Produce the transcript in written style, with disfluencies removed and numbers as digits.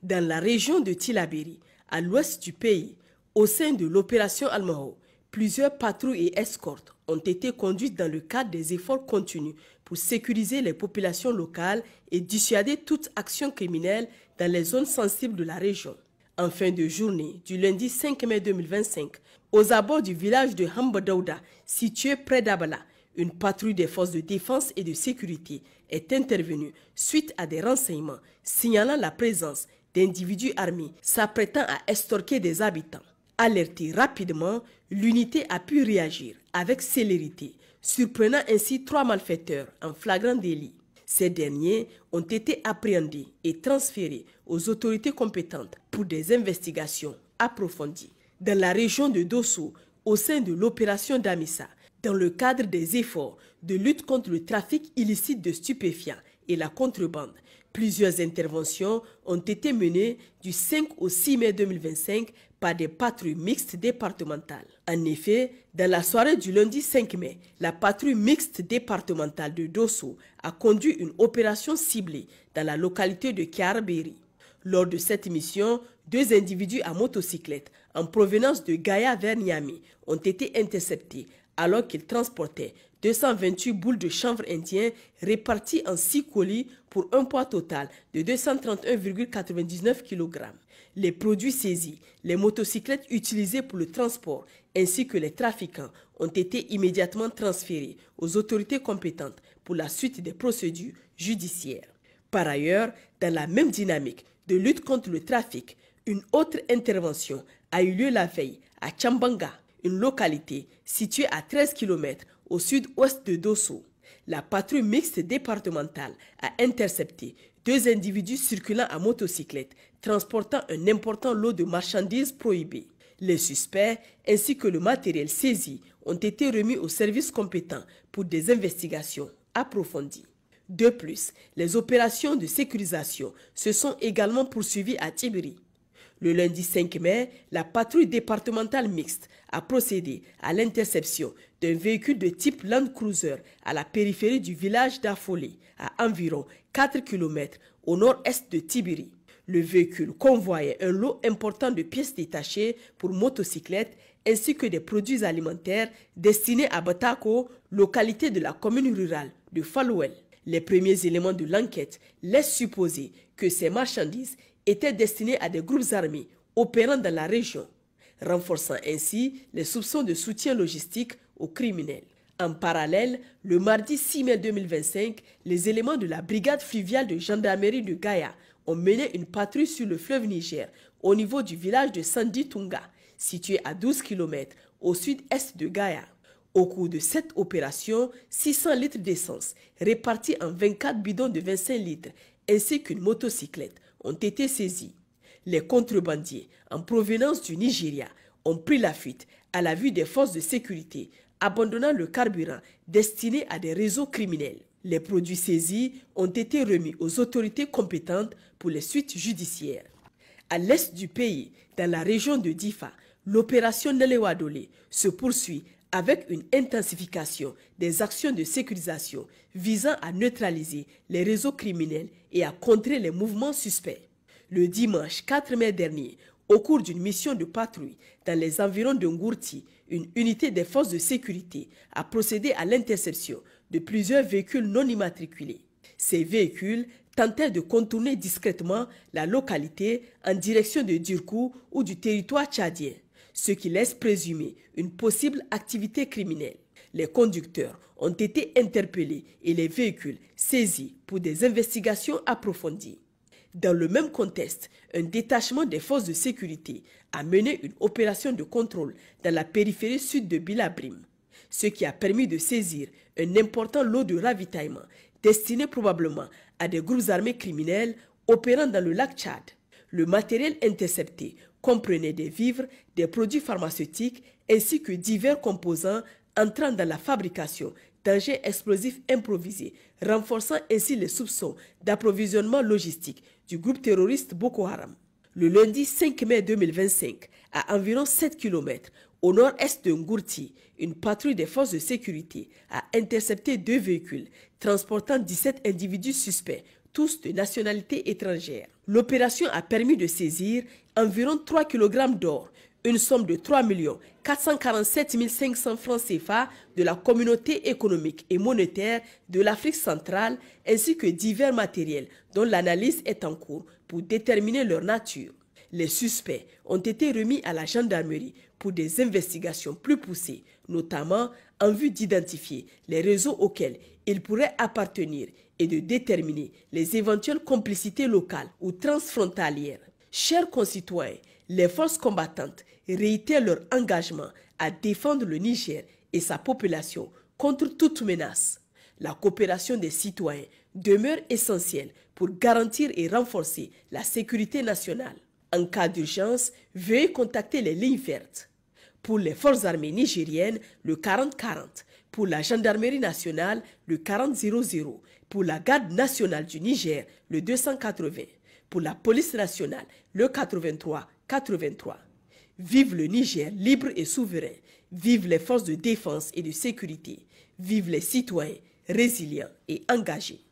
Dans la région de Tillabéri, à l'ouest du pays, au sein de l'opération Almao, plusieurs patrouilles et escortes ont été conduites dans le cadre des efforts continus pour sécuriser les populations locales et dissuader toute action criminelle dans les zones sensibles de la région. En fin de journée du lundi 5 mai 2025, aux abords du village de Hambadouda, situé près d'Abala, une patrouille des forces de défense et de sécurité est intervenue suite à des renseignements signalant la présence d'individus armés s'apprêtant à estorquer des habitants. Alertée rapidement, l'unité a pu réagir avec célérité, surprenant ainsi 3 malfaiteurs en flagrant délit. Ces derniers ont été appréhendés et transférés aux autorités compétentes pour des investigations approfondies. Dans la région de Dosso, au sein de l'opération Damissa, dans le cadre des efforts de lutte contre le trafic illicite de stupéfiants et la contrebande, plusieurs interventions ont été menées du 5 au 6 mai 2025 par des patrouilles mixtes départementales. En effet, dans la soirée du lundi 5 mai, la patrouille mixte départementale de Dosso a conduit une opération ciblée dans la localité de Kiarbéry. Lors de cette mission, 2 individus à motocyclette en provenance de Gaïa vers Niamey ont été interceptés alors qu'ils transportaient 228 boules de chanvre indien réparties en 6 colis pour un poids total de 231,99 kg. Les produits saisis, les motocyclettes utilisées pour le transport ainsi que les trafiquants ont été immédiatement transférés aux autorités compétentes pour la suite des procédures judiciaires. Par ailleurs, dans la même dynamique de lutte contre le trafic, une autre intervention a eu lieu la veille à Tchambanga, une localité située à 13 km au sud-ouest de Dosso. La patrouille mixte départementale a intercepté 2 individus circulant à motocyclette, transportant un important lot de marchandises prohibées. Les suspects ainsi que le matériel saisi ont été remis aux services compétents pour des investigations approfondies. De plus, les opérations de sécurisation se sont également poursuivies à Tibiri. Le lundi 5 mai, la patrouille départementale mixte a procédé à l'interception d'un véhicule de type Land Cruiser à la périphérie du village d'Affolé, à environ 4 km au nord-est de Tibiri. Le véhicule convoyait un lot important de pièces détachées pour motocyclettes ainsi que des produits alimentaires destinés à Batako, localité de la commune rurale de Falouel. Les premiers éléments de l'enquête laissent supposer que ces marchandises étaient destinées à des groupes armés opérant dans la région, renforçant ainsi les soupçons de soutien logistique aux criminels. En parallèle, le mardi 6 mai 2025, les éléments de la brigade fluviale de gendarmerie de Gaïa ont mené une patrouille sur le fleuve Niger au niveau du village de Sandi Tunga, situé à 12 km au sud-est de Gaïa. Au cours de cette opération, 600 litres d'essence répartis en 24 bidons de 25 litres ainsi qu'une motocyclette ont été saisis. Les contrebandiers en provenance du Nigeria ont pris la fuite à la vue des forces de sécurité, abandonnant le carburant destiné à des réseaux criminels. Les produits saisis ont été remis aux autorités compétentes pour les suites judiciaires. À l'est du pays, dans la région de Difa, l'opération Nelewadole se poursuit avec une intensification des actions de sécurisation visant à neutraliser les réseaux criminels et à contrer les mouvements suspects. Le dimanche 4 mai dernier, au cours d'une mission de patrouille dans les environs de Ngourti, une unité des forces de sécurité a procédé à l'interception de plusieurs véhicules non immatriculés. Ces véhicules tentaient de contourner discrètement la localité en direction de Dirkou ou du territoire tchadien, ce qui laisse présumer une possible activité criminelle. Les conducteurs ont été interpellés et les véhicules saisis pour des investigations approfondies. Dans le même contexte, un détachement des forces de sécurité a mené une opération de contrôle dans la périphérie sud de Bilabrim, ce qui a permis de saisir un important lot de ravitaillement destiné probablement à des groupes armés criminels opérant dans le lac Tchad. Le matériel intercepté comprenait des vivres, des produits pharmaceutiques ainsi que divers composants entrant dans la fabrication d'engins explosifs improvisés, renforçant ainsi les soupçons d'approvisionnement logistique du groupe terroriste Boko Haram. Le lundi 5 mai 2025, à environ 7 km au nord-est de Ngourti, une patrouille des forces de sécurité a intercepté 2 véhicules transportant 17 individus suspects, tous de nationalité étrangère. L'opération a permis de saisir environ 3 kg d'or, une somme de 3 447 500 francs CFA de la communauté économique et monétaire de l'Afrique centrale, ainsi que divers matériels dont l'analyse est en cours pour déterminer leur nature. Les suspects ont été remis à la gendarmerie pour des investigations plus poussées, notamment en vue d'identifier les réseaux auxquels ils pourraient appartenir et de déterminer les éventuelles complicités locales ou transfrontalières. Chers concitoyens, les forces combattantes réitèrent leur engagement à défendre le Niger et sa population contre toute menace. La coopération des citoyens demeure essentielle pour garantir et renforcer la sécurité nationale. En cas d'urgence, veuillez contacter les lignes vertes. Pour les forces armées nigériennes, le 40-40. Pour la gendarmerie nationale, le 40-00. Pour la garde nationale du Niger, le 280. Pour la police nationale, le 83-83. Vive le Niger libre et souverain. Vive les forces de défense et de sécurité. Vive les citoyens résilients et engagés.